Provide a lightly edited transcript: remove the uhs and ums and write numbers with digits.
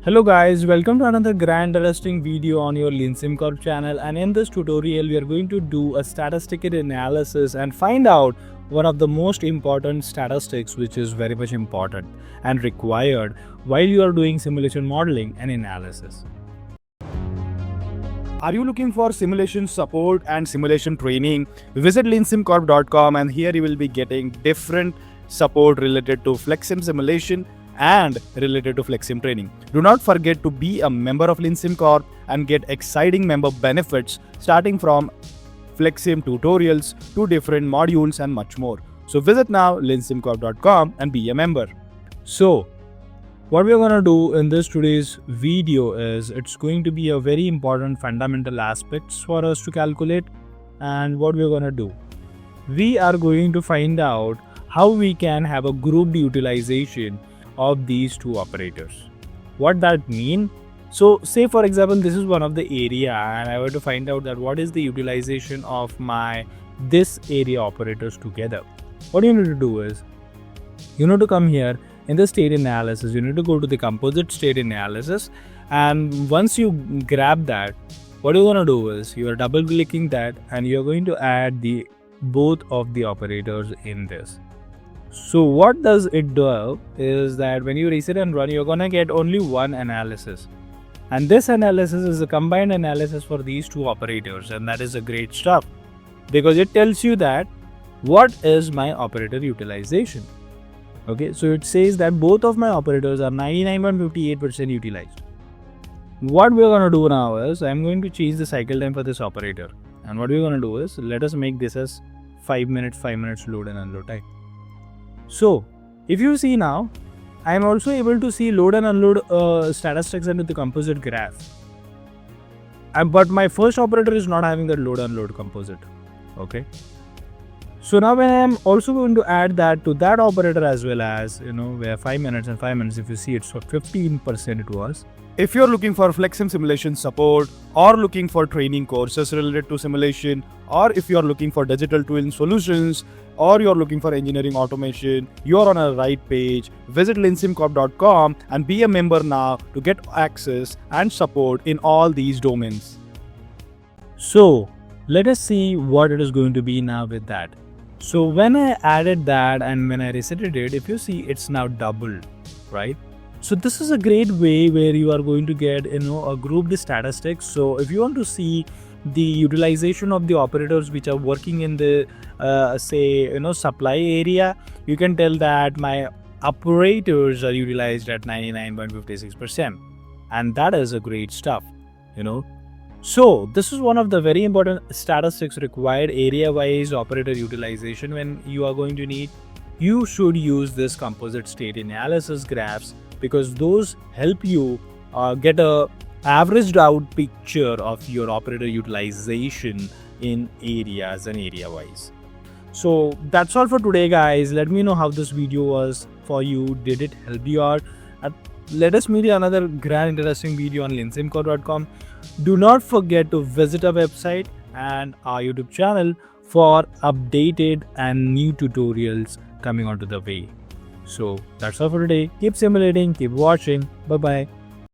Hello guys, welcome to another grand interesting video on your Leansimcorp channel, and in this tutorial we are going to do a statistical analysis and find out one of the most important statistics which is very much important and required while you are doing simulation modeling and analysis. Are you looking for simulation support and simulation training? Visit leansimcorp.com and here you will be getting different support related to Flexsim simulation and related to Flexsim training. Do not forget to be a member of Leansimcorp and get exciting member benefits starting from Flexsim tutorials to different modules and much more. So visit now leansimcorp.com and be a member. So what we're gonna do in this today's video is it's going to be a very important fundamental aspects for us to calculate. And what we're gonna do, we are going to find out how we can have a grouped utilization of these two operators. What that mean? So say for example this is one of the area and I want to find out that what is the utilization of my this area operators together. What you need to do is you need to come here in the state analysis, you need to go to the composite state analysis, and once you grab that, what you're going to do is you are double clicking that and you're going to add the both of the operators in this. So what does it do is that when you reset and run, you're gonna get only one analysis, and this analysis is a combined analysis for these two operators, and that is a great stuff because it tells you that what is my operator utilization. Okay, so it says that both of my operators are 99.58% utilized. What we're gonna do now is I'm going to change the cycle time for this operator, and what we're gonna do is let us make this as 5 minutes load and unload time. So if you see now, I am also able to see load and unload statistics into the composite graph. But my first operator is not having that load unload composite. Okay. So now when I am also going to add that to that operator as well as, where 5 minutes and 5 minutes, if you see it's for 15% it was. If you're looking for Flexsim simulation support or looking for training courses related to simulation, or if you're looking for digital twin solutions, or you're looking for engineering automation, you're on a right page. Visit leansimcorp.com and be a member now to get access and support in all these domains. So let us see what it is going to be now with that. So when I added that and when I resetted it, if you see it's now doubled, right? So this is a great way where you are going to get, a grouped statistics. So if you want to see the utilization of the operators which are working in the supply area, you can tell that my operators are utilized at 99.56%, and that is a great stuff. So this is one of the very important statistics required area-wise operator utilization. When you are going to need, you should use this composite state analysis graphs because those help you get a averaged out picture of your operator utilization in areas and area-wise. So that's all for today, guys. Let me know how this video was for you. Did it help you out? Let us meet in another grand interesting video on leansimcorp.com. Do not forget to visit our website and our YouTube channel for updated and new tutorials coming onto the way. So that's all for today. Keep simulating, keep watching. Bye bye.